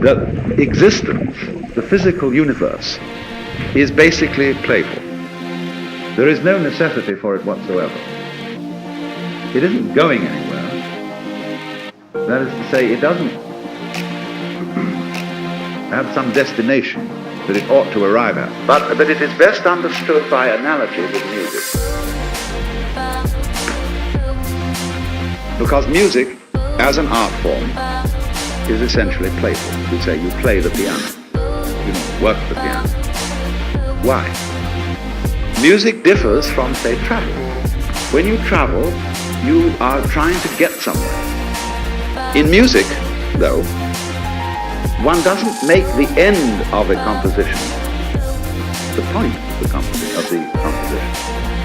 that existence, the physical universe, is basically playful. There is no necessity for it whatsoever. It isn't going anywhere. That is to say, it doesn't have some destination that it ought to arrive at. But it is best understood by analogy with music. Because music, as an art form, is essentially playful. You say you play the piano. You don't work the piano. Why? Music differs from, say, travel. When you travel, you are trying to get somewhere. In music, though, one doesn't make the end of a composition the point of the composition.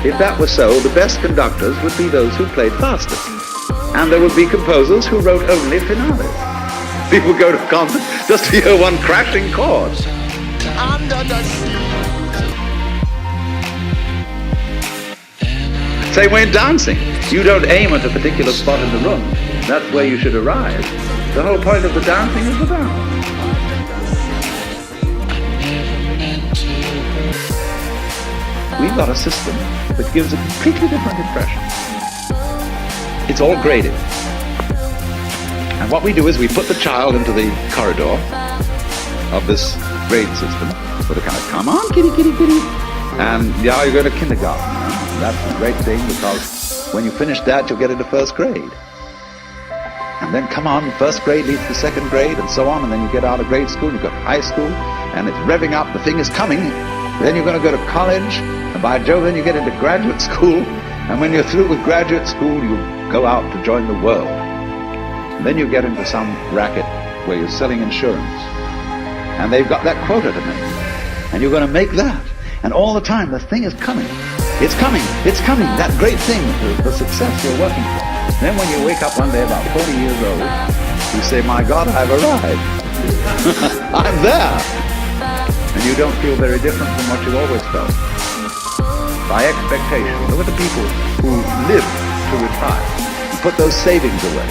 If that were so, the best conductors would be those who played faster. And there would be composers who wrote only finales. People go to concerts just to hear one crashing chord. Under the Same way in dancing. You don't aim at a particular spot in the room. That's where you should arrive. The whole point of the dancing is the dance. We've got a system that gives a completely different impression. It's all graded. And what we do is we put the child into the corridor of this grade system with a kind of, come on, kitty, kitty, kitty. And yeah, you're going to kindergarten. That's a great thing, because when you finish that, you'll get into first grade. And then come on, first grade leads to second grade, and so on, and then you get out of grade school, you go to high school, and it's revving up, the thing is coming. Then you're going to go to college, and by Jove, then you get into graduate school, and when you're through with graduate school, you go out to join the world. And then you get into some racket where you're selling insurance, and they've got that quota to make, and you're going to make that. And all the time, the thing is coming. It's coming, that great thing, the success you're working for. Then when you wake up one day about 40 years old, you say, my God, I've arrived. I'm there. And you don't feel very different from what you've always felt. By expectation, look at the people who live to retire and put those savings away.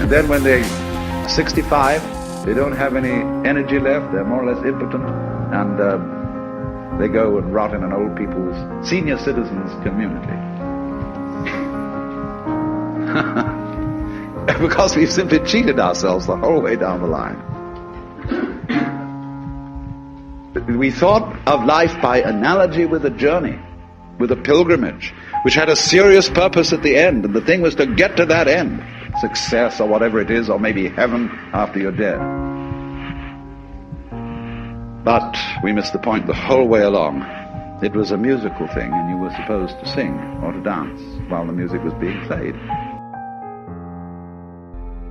And then when they're 65, they don't have any energy left, they're more or less impotent, and they go and rot in an old people's senior citizens community. Because we've simply cheated ourselves the whole way down the line. We thought of life by analogy with a journey, with a pilgrimage, which had a serious purpose at the end, and the thing was to get to that end. Success or whatever it is, or maybe heaven after you're dead. But we missed the point the whole way along. It was a musical thing, and you were supposed to sing or to dance while the music was being played.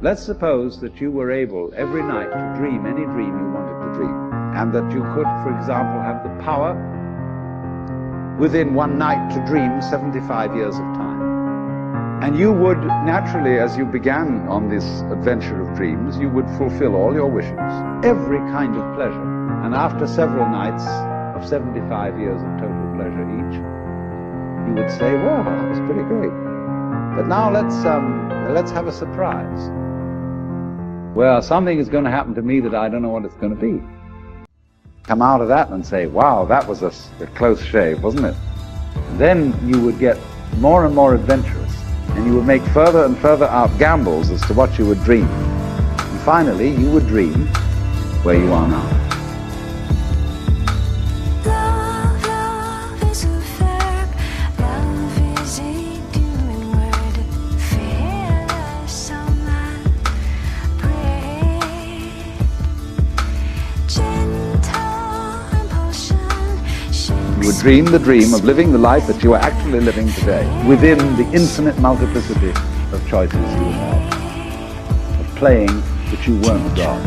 Let's suppose that you were able every night to dream any dream you wanted to dream, and that you could, for example, have the power within one night to dream 75 years of time. And you would naturally, as you began on this adventure of dreams, you would fulfill all your wishes, every kind of pleasure. And after several nights of 75 years of total pleasure each, you would say, well, that was pretty great. But now let's have a surprise. Well, something is going to happen to me that I don't know what it's going to be. Come out of that and say, wow, that was a close shave, wasn't it? And then you would get more and more adventurous, and you would make further and further out gambles as to what you would dream. And finally, you would dream where you are now. You would dream the dream of living the life that you are actually living today, within the infinite multiplicity of choices you would have, of playing that you weren't God.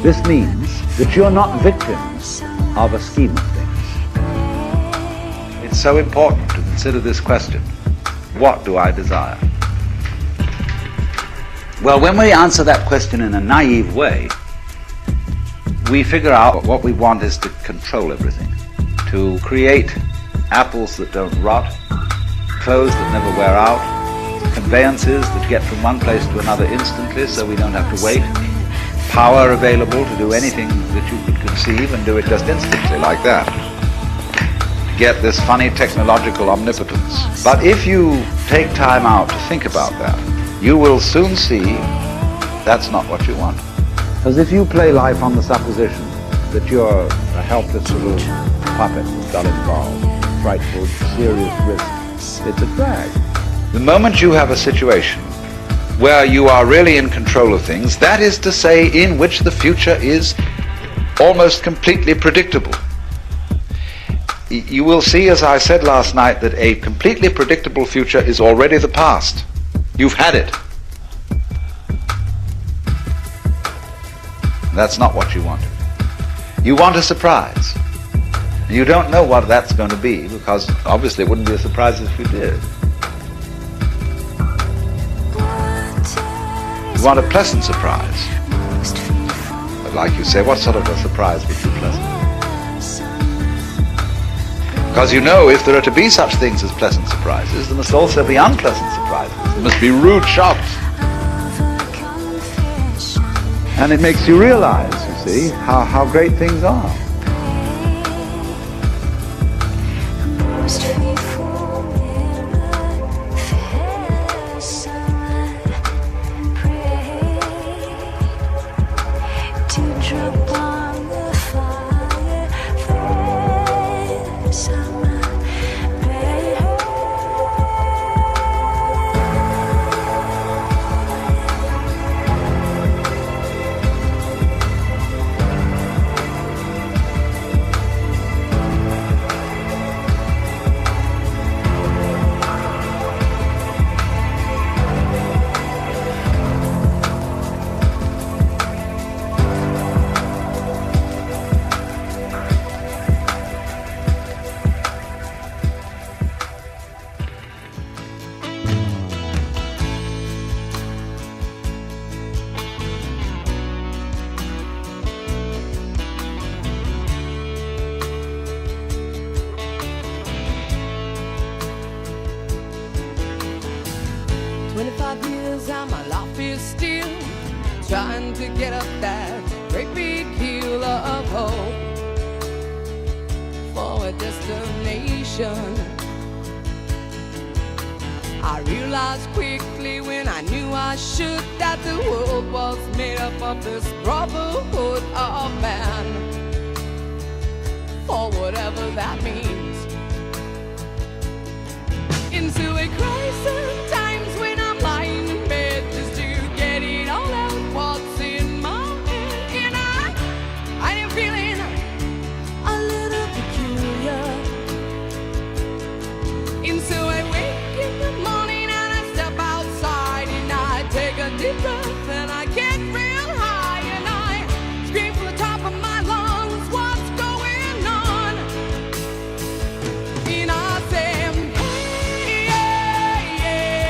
This means that you're not victims of a scheme of things. It's so important to consider this question: what do I desire? Well, when we answer that question in a naive way, we figure out what we want is to control everything. To create apples that don't rot, clothes that never wear out, conveyances that get from one place to another instantly so we don't have to wait, power available to do anything that you could conceive and do it just instantly like that. Get this funny technological omnipotence. But if you take time out to think about that, you will soon see that's not what you want. Because if you play life on the supposition that you're a helpless little puppet with got involved, frightful, serious risk, it's a drag. The moment you have a situation where you are really in control of things, that is to say, in which the future is almost completely predictable, you will see, as I said last night, that a completely predictable future is already the past. You've had it. That's not what you wanted. You want a surprise. You don't know what that's going to be, because obviously it wouldn't be a surprise if you did. You want a pleasant surprise. But like you say, what sort of a surprise would be pleasant? Because you know, if there are to be such things as pleasant surprises, there must also be unpleasant surprises. There must be rude shocks. And it makes you realize, you see, how great things are. Trying to get up that great big hill of hope for a destination. I realized quickly when I knew I should that the world was made up of this brotherhood of man, for whatever that means. Into a crisis times when I'm lying in bed just to get it all out. What's in my head, and I am feeling a little peculiar. And so I wake in the morning and I step outside and I take a deep breath and I get real high and I scream from the top of my lungs, what's going on? And I say, hey, yeah, yeah.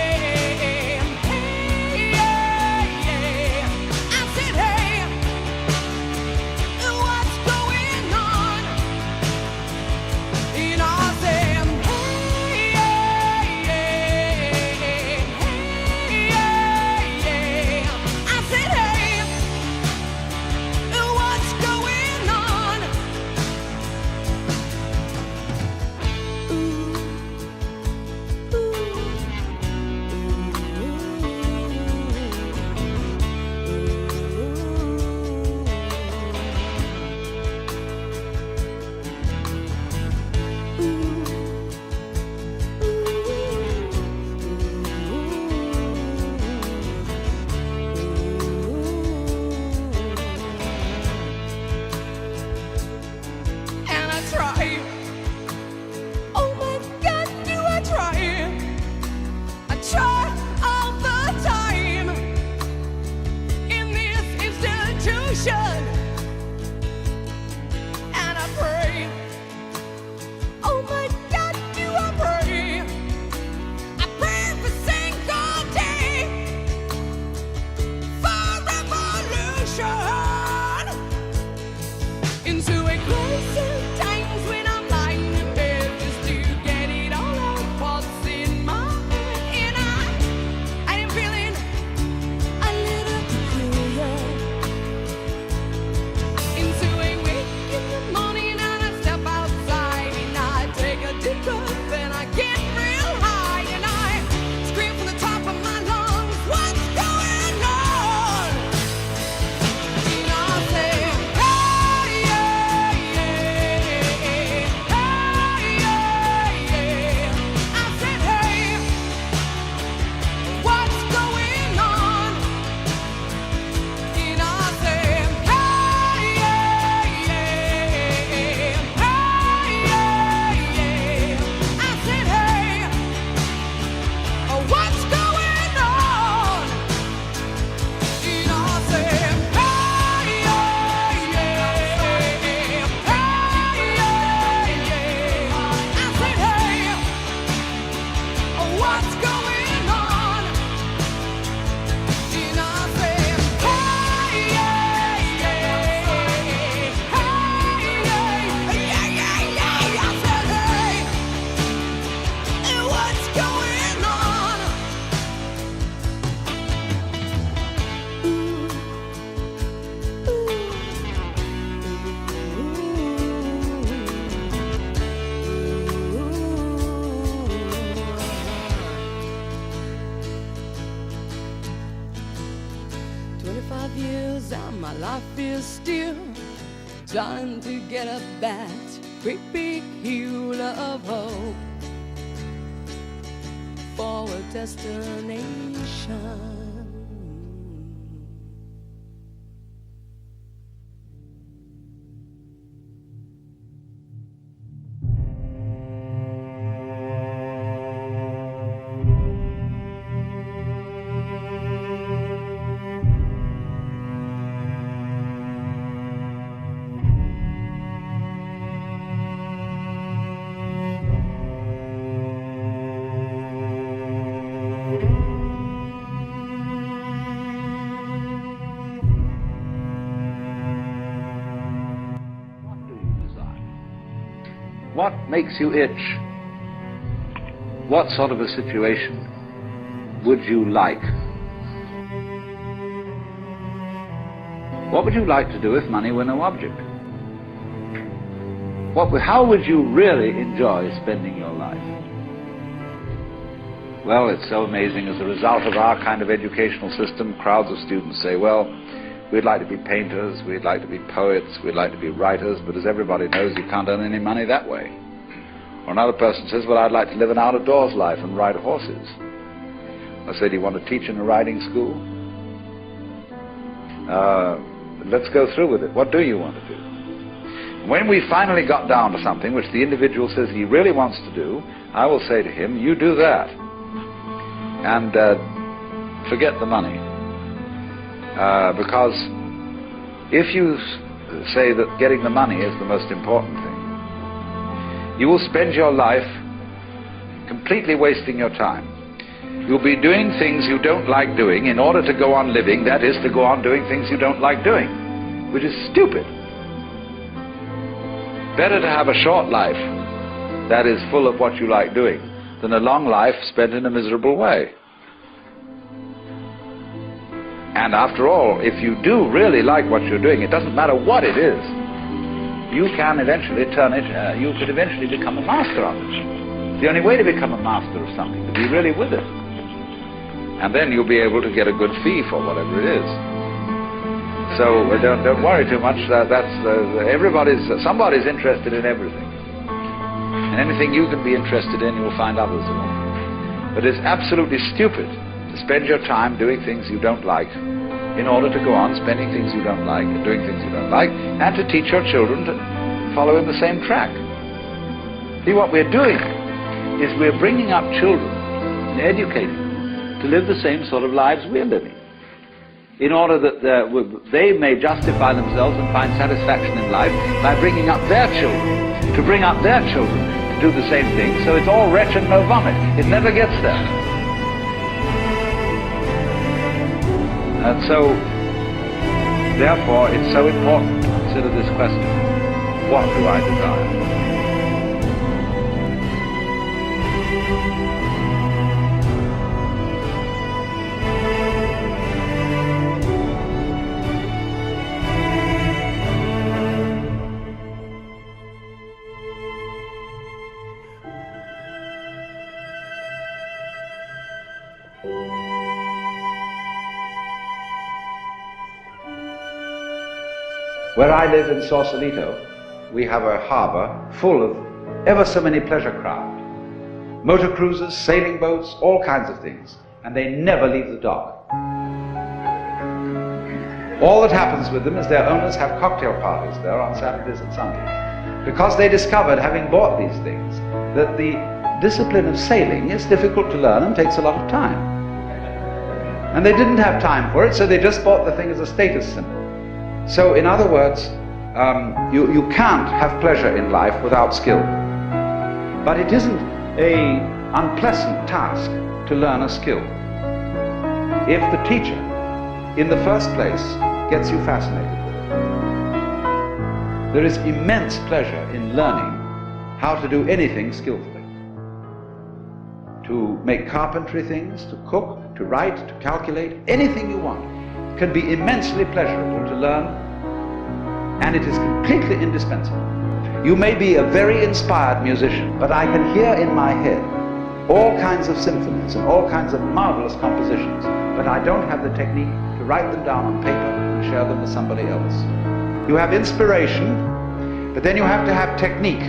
5 years and my life is still trying to get up that great big hill of hope for a destination. What makes you itch? What sort of a situation would you like? What would you like to do if money were no object? How would you really enjoy spending your life? Well, it's so amazing. As a result of our kind of educational system, crowds of students say, well, we'd like to be painters, we'd like to be poets, we'd like to be writers, but as everybody knows, you can't earn any money that way. Or another person says, well, I'd like to live an out-of-doors life and ride horses. I say, do you want to teach in a riding school? Let's go through with it. What do you want to do? When we finally got down to something which the individual says he really wants to do, I will say to him, you do that. And forget the money. Because if you say that getting the money is the most important thing, you will spend your life completely wasting your time. You'll be doing things you don't like doing in order to go on living, that is, to go on doing things you don't like doing, which is stupid. Better to have a short life that is full of what you like doing than a long life spent in a miserable way. And after all, if you do really like what you're doing, it doesn't matter what it is, you can eventually turn it, you could eventually become a master of it. The only way to become a master of something is to be really with it. And then you'll be able to get a good fee for whatever it is. So don't worry too much. Somebody's interested in everything. And anything you can be interested in, you'll find others will. But it's absolutely stupid to spend your time doing things you don't like in order to go on spending things you don't like and doing things you don't like, and to teach your children to follow in the same track. See, what we're doing is we're bringing up children and educating them to live the same sort of lives we're living, in order that they may justify themselves and find satisfaction in life by bringing up their children, to bring up their children to do the same thing. So it's all wretch and no vomit. It never gets there. And so, therefore, it's so important to consider this question: what do I desire? Where I live in Sausalito, we have a harbor full of ever so many pleasure craft. Motor cruisers, sailing boats, all kinds of things. And they never leave the dock. All that happens with them is their owners have cocktail parties there on Saturdays and Sundays. Because they discovered, having bought these things, that the discipline of sailing is difficult to learn and takes a lot of time. And they didn't have time for it, so they just bought the thing as a status symbol. So, in other words, you can't have pleasure in life without skill. But it isn't an unpleasant task to learn a skill if the teacher, in the first place, gets you fascinated with it. There is immense pleasure in learning how to do anything skillfully. To make carpentry things, to cook, to write, to calculate, anything you want can be immensely pleasurable to learn, and it is completely indispensable. You may be a very inspired musician, but I can hear in my head all kinds of symphonies and all kinds of marvelous compositions, but I don't have the technique to to write them down on paper and share them with somebody else. You have inspiration, but then you have to have technique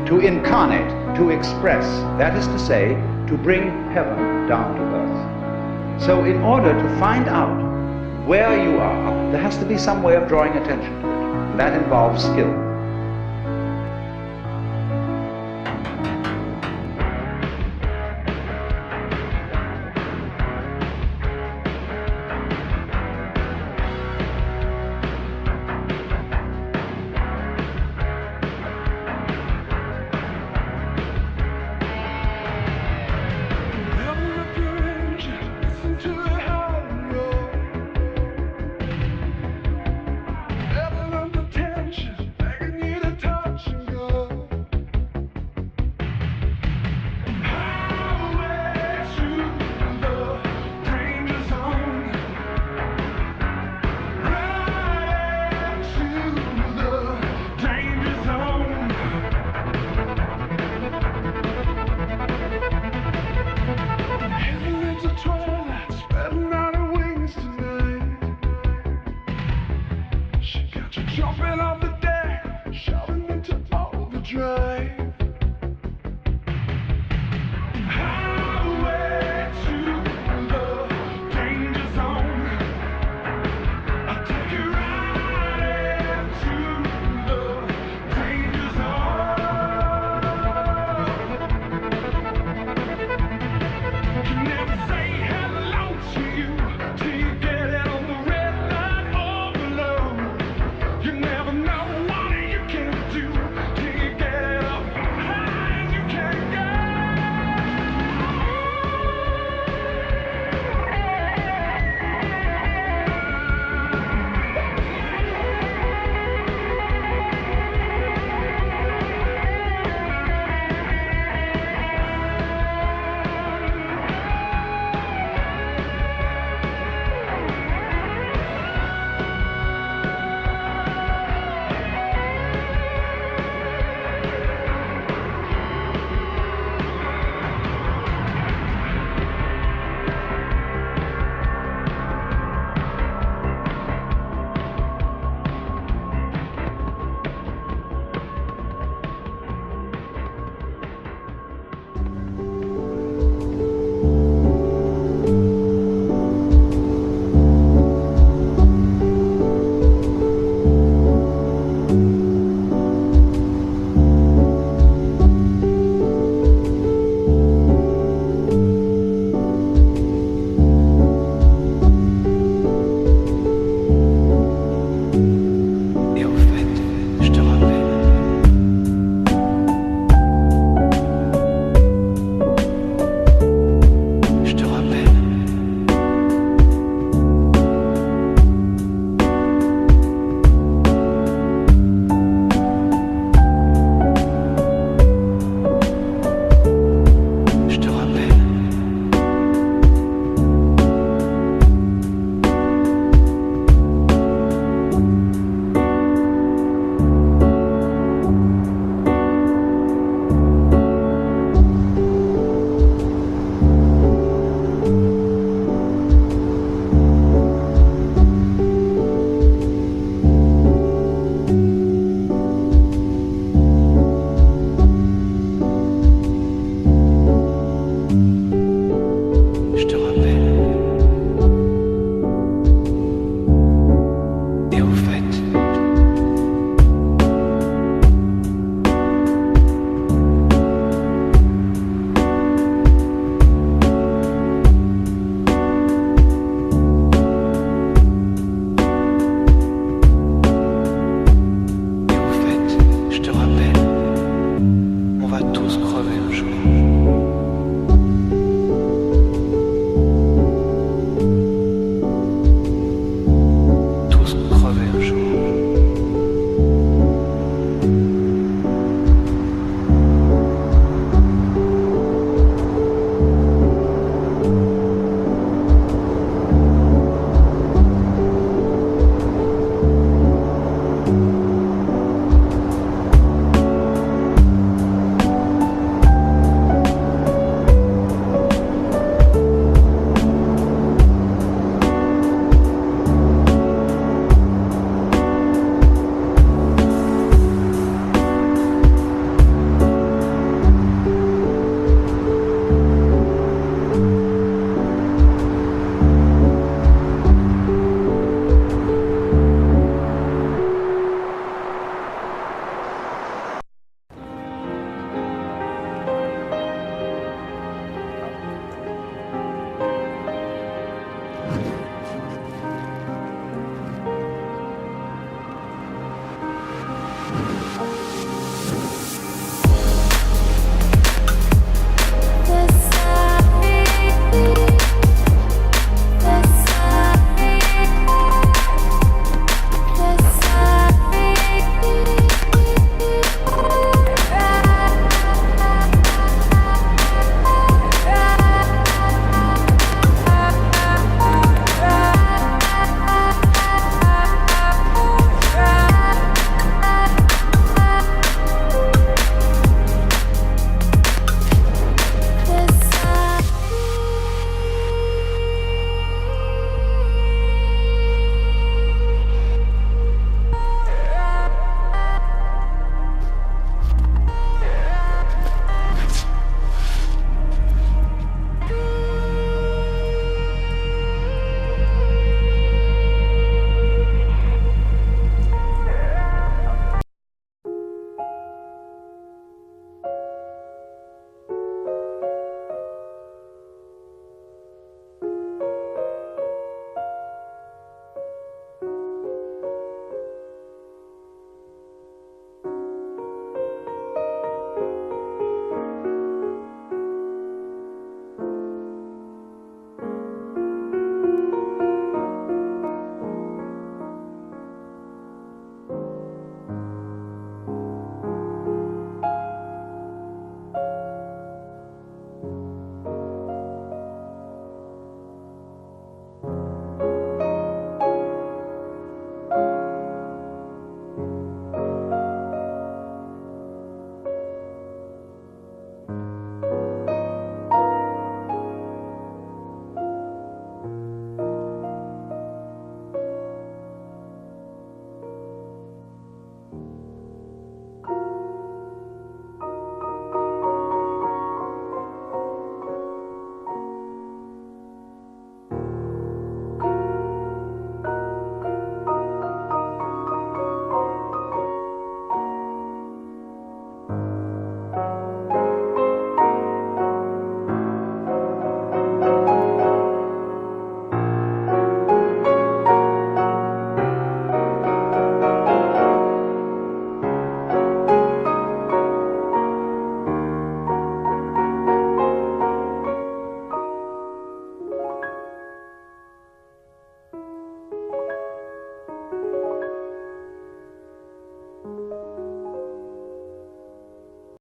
to incarnate, to express. That is to say, to bring heaven down to earth. So in order to find out where you are, there has to be some way of drawing attention to it. And that involves skill. Jumping off the deck, shoving into overdrive.